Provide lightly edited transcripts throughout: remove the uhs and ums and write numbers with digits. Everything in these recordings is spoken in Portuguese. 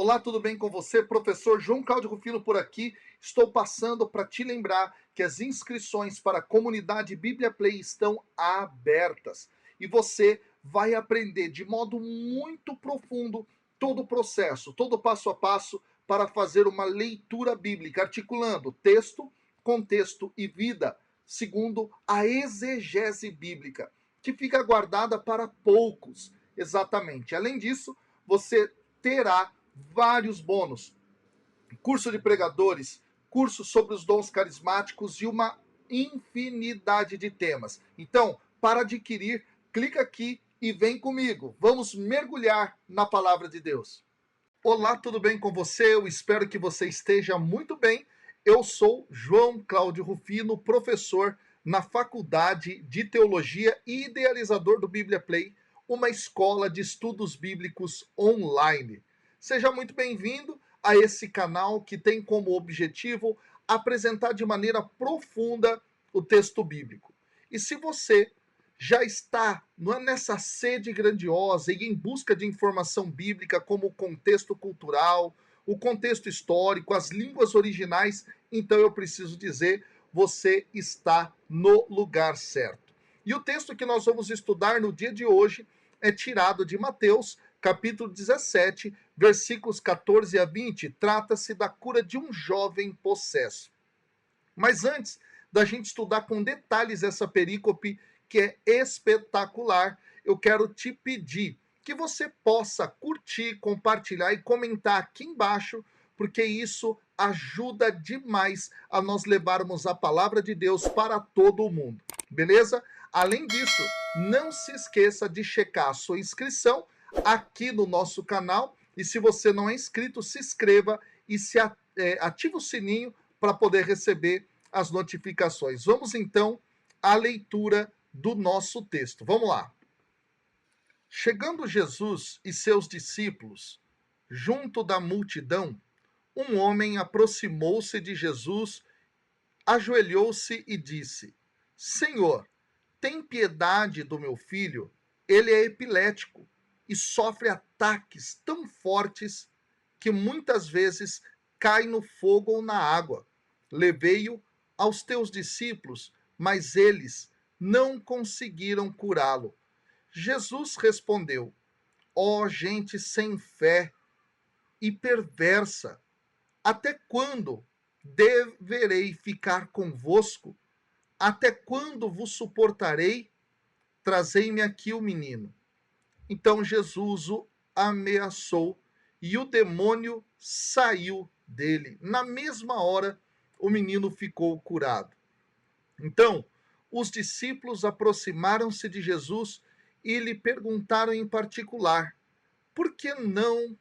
Olá, tudo bem com você? Professor João Cláudio Rufino por aqui. Estou passando para te lembrar que as inscrições para a comunidade Bíblia Play estão abertas. E você vai aprender de modo muito profundo todo o processo, todo o passo a passo para fazer uma leitura bíblica, articulando texto, contexto e vida, segundo a exegese bíblica, que fica guardada para poucos, exatamente. Além disso, você terá vários bônus, curso de pregadores, curso sobre os dons carismáticos e uma infinidade de temas. Então, para adquirir, clica aqui e vem comigo. Vamos mergulhar na palavra de Deus. Olá, tudo bem com você? Eu espero que você esteja muito bem. Eu sou João Cláudio Rufino, professor na Faculdade de Teologia e idealizador do Bíblia Play, uma escola de estudos bíblicos online. Seja muito bem-vindo a esse canal que tem como objetivo apresentar de maneira profunda o texto bíblico. E se você já está nessa sede grandiosa e em busca de informação bíblica como o contexto cultural, o contexto histórico, as línguas originais, então eu preciso dizer, você está no lugar certo. E o texto que nós vamos estudar no dia de hoje é tirado de Mateus, capítulo 17, versículos 14 a 20. Trata-se da cura de um jovem possesso. Mas antes da gente estudar com detalhes essa perícope, que é espetacular, eu quero te pedir que você possa curtir, compartilhar e comentar aqui embaixo, porque isso ajuda demais a nós levarmos a palavra de Deus para todo o mundo, beleza? Além disso, não se esqueça de checar a sua inscrição aqui no nosso canal, e se você não é inscrito, se inscreva e ative o sininho para poder receber as notificações. Vamos então à leitura do nosso texto. Vamos lá. Chegando Jesus e seus discípulos junto da multidão, um homem aproximou-se de Jesus, ajoelhou-se e disse: Senhor, tem piedade do meu filho, ele é epilético e sofre ataques tão fortes que muitas vezes cai no fogo ou na água. Levei-o aos teus discípulos, mas eles não conseguiram curá-lo. Jesus respondeu: Ó gente sem fé e perversa, até quando deverei ficar convosco? Até quando vos suportarei? Trazei-me aqui o menino. Então Jesus o ameaçou e o demônio saiu dele. Na mesma hora, o menino ficou curado. Então, os discípulos aproximaram-se de Jesus e lhe perguntaram em particular: por que não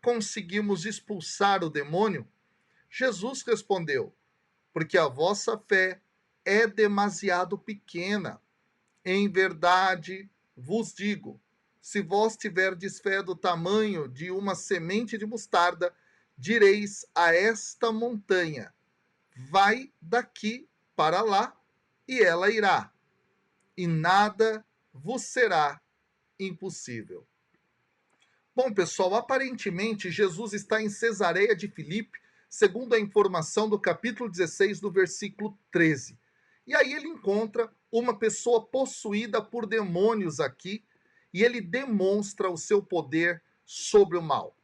conseguimos expulsar o demônio? Jesus respondeu: porque a vossa fé é demasiado pequena. Em verdade vos digo, se vós tiverdes fé do tamanho de uma semente de mostarda, direis a esta montanha: vai daqui para lá, e ela irá, e nada vos será impossível. Bom, pessoal, aparentemente Jesus está em Cesareia de Filipe, segundo a informação do capítulo 16, do versículo 13. E aí ele encontra uma pessoa possuída por demônios aqui, e ele demonstra o seu poder sobre o mal.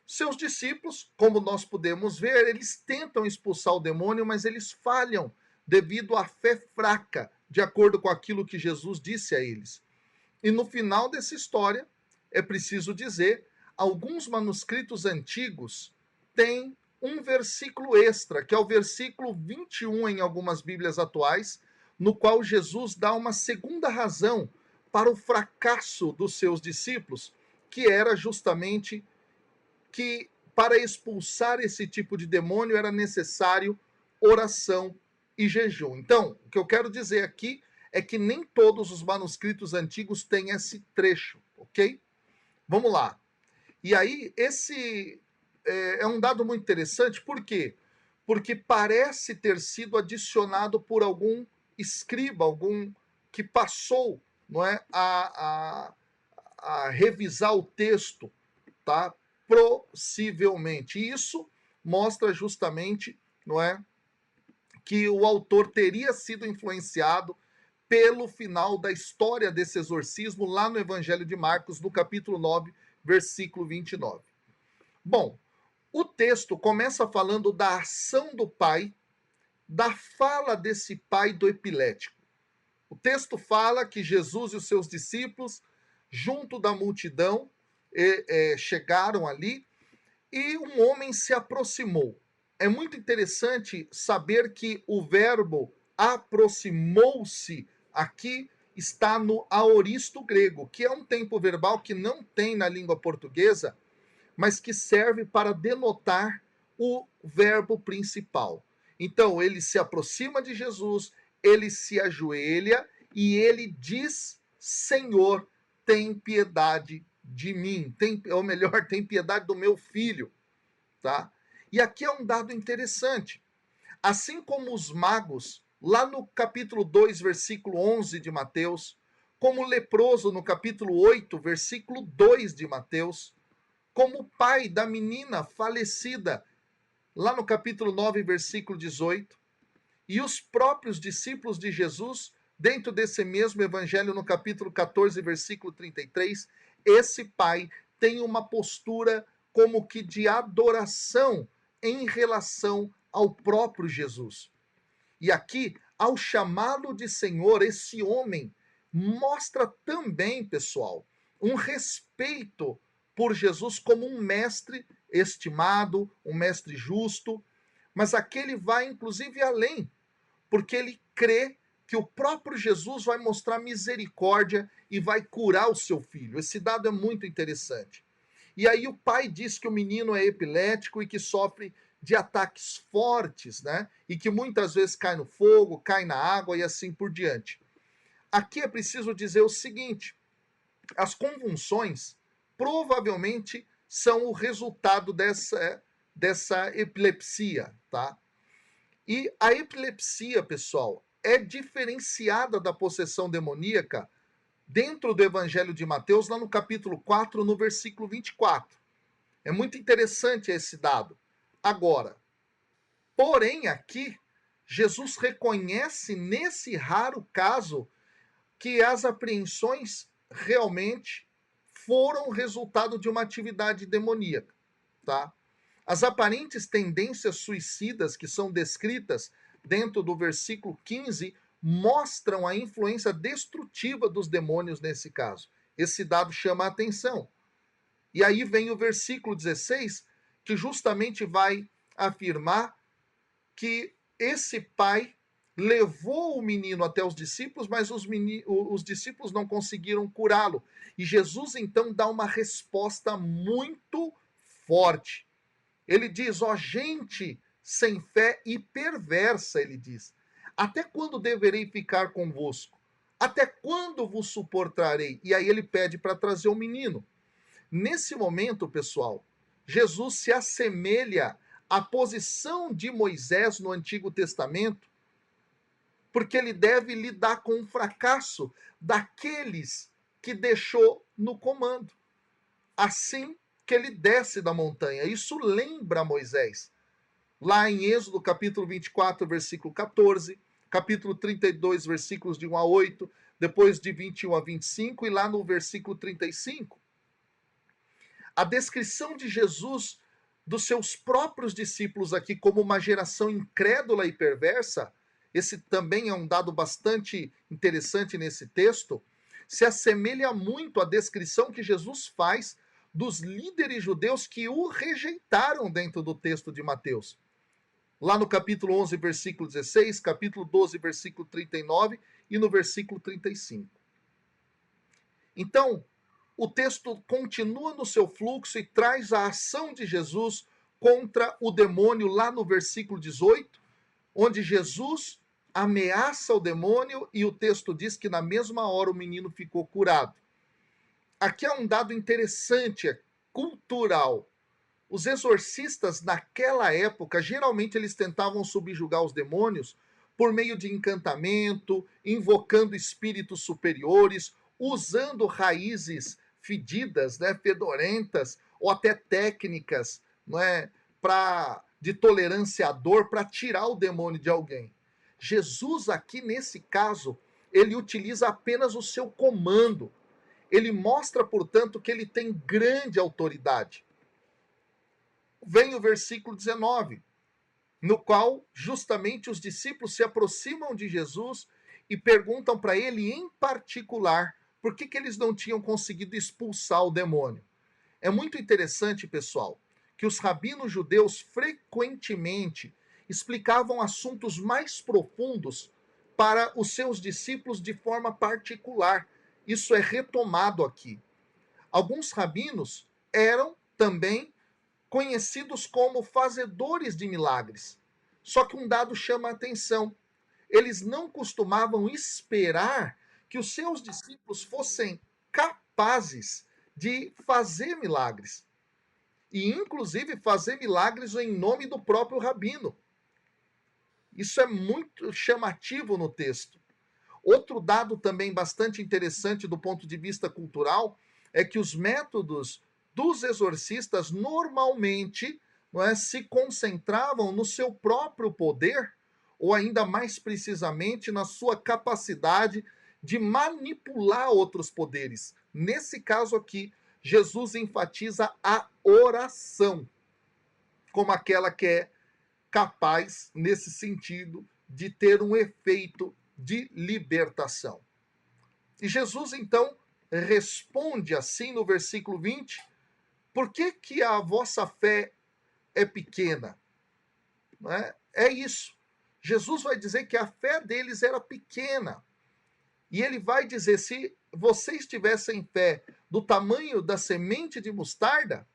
Seus discípulos, como nós podemos ver, eles tentam expulsar o demônio, mas eles falham devido à fé fraca, de acordo com aquilo que Jesus disse a eles. E no final dessa história, é preciso dizer, alguns manuscritos antigos têm um versículo extra, que é o versículo 21 em algumas Bíblias atuais, no qual Jesus dá uma segunda razão para o fracasso dos seus discípulos, que era justamente que para expulsar esse tipo de demônio era necessário oração e jejum. Então, o que eu quero dizer aqui é que nem todos os manuscritos antigos têm esse trecho, ok? Vamos lá. E aí, esse é um dado muito interessante, por quê? Porque parece ter sido adicionado por algum escriba, algum que passou, não é, a revisar o texto, tá? possivelmente. E isso mostra justamente, não é, que o autor teria sido influenciado pelo final da história desse exorcismo lá no Evangelho de Marcos, no capítulo 9, versículo 29. Bom, o texto começa falando da ação do pai, da fala desse pai do epilético. O texto fala que Jesus e os seus discípulos, junto da multidão, chegaram ali e um homem se aproximou. É muito interessante saber que o verbo aproximou-se aqui está no aoristo grego, que é um tempo verbal que não tem na língua portuguesa, mas que serve para denotar o verbo principal. Então, ele se aproxima de Jesus, ele se ajoelha e ele diz: Senhor, tem piedade de mim, ou melhor, tem piedade do meu filho, tá? E aqui é um dado interessante. Assim como os magos, lá no capítulo 2, versículo 11 de Mateus, como o leproso no capítulo 8, versículo 2 de Mateus, como o pai da menina falecida, lá no capítulo 9, versículo 18, e os próprios discípulos de Jesus, dentro desse mesmo evangelho, no capítulo 14, versículo 33, esse pai tem uma postura como que de adoração em relação ao próprio Jesus. E aqui, ao chamá-lo de Senhor, esse homem mostra também, pessoal, um respeito por Jesus como um mestre estimado, um mestre justo, mas aqui ele vai inclusive além, porque ele crê que o próprio Jesus vai mostrar misericórdia e vai curar o seu filho. Esse dado é muito interessante. E aí o pai diz que o menino é epilético e que sofre de ataques fortes, né? E que muitas vezes cai no fogo, cai na água e assim por diante. Aqui é preciso dizer o seguinte: as convulsões provavelmente são o resultado dessa epilepsia, tá? E a epilepsia, pessoal, é diferenciada da possessão demoníaca dentro do Evangelho de Mateus, lá no capítulo 4, no versículo 24. É muito interessante esse dado. Agora, porém aqui, Jesus reconhece nesse raro caso que as apreensões realmente foram resultado de uma atividade demoníaca, tá? As aparentes tendências suicidas que são descritas dentro do versículo 15 mostram a influência destrutiva dos demônios nesse caso. Esse dado chama a atenção. E aí vem o versículo 16, que justamente vai afirmar que esse pai levou o menino até os discípulos, mas os discípulos não conseguiram curá-lo. E Jesus então dá uma resposta muito forte. Ele diz: ó, gente sem fé e perversa, ele diz, até quando deverei ficar convosco? Até quando vos suportarei? E aí ele pede para trazer o menino. Nesse momento, pessoal, Jesus se assemelha à posição de Moisés no Antigo Testamento, porque ele deve lidar com o fracasso daqueles que deixou no comando. Assim que ele desce da montanha. Isso lembra Moisés. Lá em Êxodo, capítulo 24, versículo 14, capítulo 32, versículos de 1 a 8, depois de 21 a 25, e lá no versículo 35. A descrição de Jesus, dos seus próprios discípulos aqui, como uma geração incrédula e perversa, esse também é um dado bastante interessante nesse texto, se assemelha muito à descrição que Jesus faz dos líderes judeus que o rejeitaram dentro do texto de Mateus. Lá no capítulo 11, versículo 16, capítulo 12, versículo 39 e no versículo 35. Então, o texto continua no seu fluxo e traz a ação de Jesus contra o demônio lá no versículo 18, onde Jesus ameaça o demônio e o texto diz que na mesma hora o menino ficou curado. Aqui é um dado interessante, cultural. Os exorcistas naquela época, geralmente eles tentavam subjugar os demônios por meio de encantamento, invocando espíritos superiores, usando raízes fedidas, né, fedorentas, ou até técnicas, não é, de tolerância à dor para tirar o demônio de alguém. Jesus aqui nesse caso, ele utiliza apenas o seu comando. Ele mostra, portanto, que ele tem grande autoridade. Vem o versículo 19, no qual justamente os discípulos se aproximam de Jesus e perguntam para ele em particular por que eles não tinham conseguido expulsar o demônio. É muito interessante, pessoal, que os rabinos judeus frequentemente explicavam assuntos mais profundos para os seus discípulos de forma particular. Isso é retomado aqui. Alguns rabinos eram também conhecidos como fazedores de milagres. Só que um dado chama a atenção. Eles não costumavam esperar que os seus discípulos fossem capazes de fazer milagres. E, inclusive, fazer milagres em nome do próprio rabino. Isso é muito chamativo no texto. Outro dado também bastante interessante do ponto de vista cultural é que os métodos dos exorcistas normalmente, não é, se concentravam no seu próprio poder, ou ainda mais precisamente na sua capacidade de manipular outros poderes. Nesse caso aqui, Jesus enfatiza a oração como aquela que é capaz, nesse sentido, de ter um efeito de libertação. E Jesus, então, responde assim no versículo 20: por que a vossa fé é pequena? Não é? É isso. Jesus vai dizer que a fé deles era pequena. E ele vai dizer, se vocês tivessem fé do tamanho da semente de mostarda,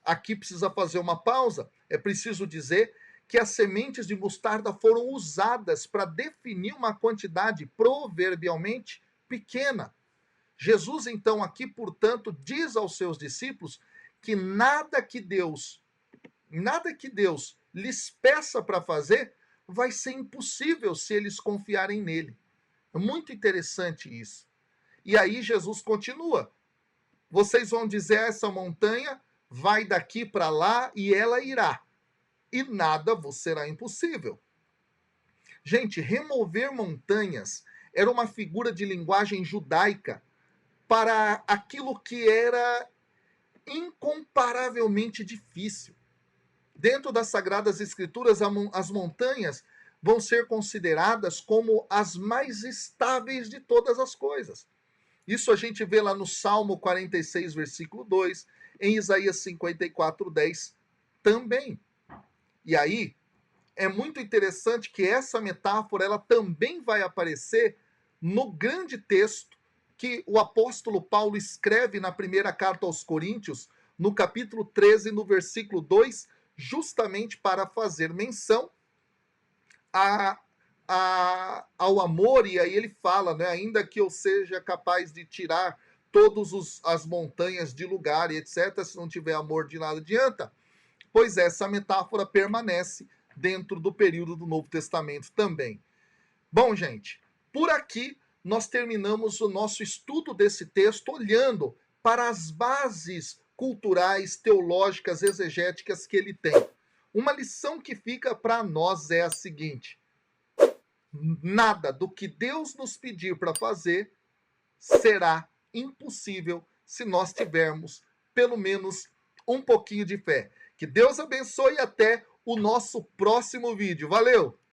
aqui precisa fazer uma pausa, é preciso dizer que as sementes de mostarda foram usadas para definir uma quantidade proverbialmente pequena. Jesus, então, aqui, portanto, diz aos seus discípulos que nada que Deus lhes peça para fazer vai ser impossível se eles confiarem nele. É muito interessante isso. E aí Jesus continua: vocês vão dizer a essa montanha, vai daqui para lá e ela irá, e nada vos será impossível. Gente, remover montanhas era uma figura de linguagem judaica para aquilo que era incomparavelmente difícil. Dentro das Sagradas Escrituras, as montanhas vão ser consideradas como as mais estáveis de todas as coisas. Isso a gente vê lá no Salmo 46, versículo 2, em Isaías 54, 10 também. E aí, é muito interessante que essa metáfora ela também vai aparecer no grande texto que o apóstolo Paulo escreve na primeira carta aos Coríntios, no capítulo 13, no versículo 2, justamente para fazer menção ao amor, e aí ele fala, né, ainda que eu seja capaz de tirar todas as montanhas de lugar e etc., se não tiver amor, de nada adianta. Pois essa metáfora permanece dentro do período do Novo Testamento também. Bom, gente, por aqui nós terminamos o nosso estudo desse texto olhando para as bases culturais, teológicas, exegéticas que ele tem. Uma lição que fica para nós é a seguinte: nada do que Deus nos pedir para fazer será impossível se nós tivermos pelo menos um pouquinho de fé. Que Deus abençoe e até o nosso próximo vídeo. Valeu!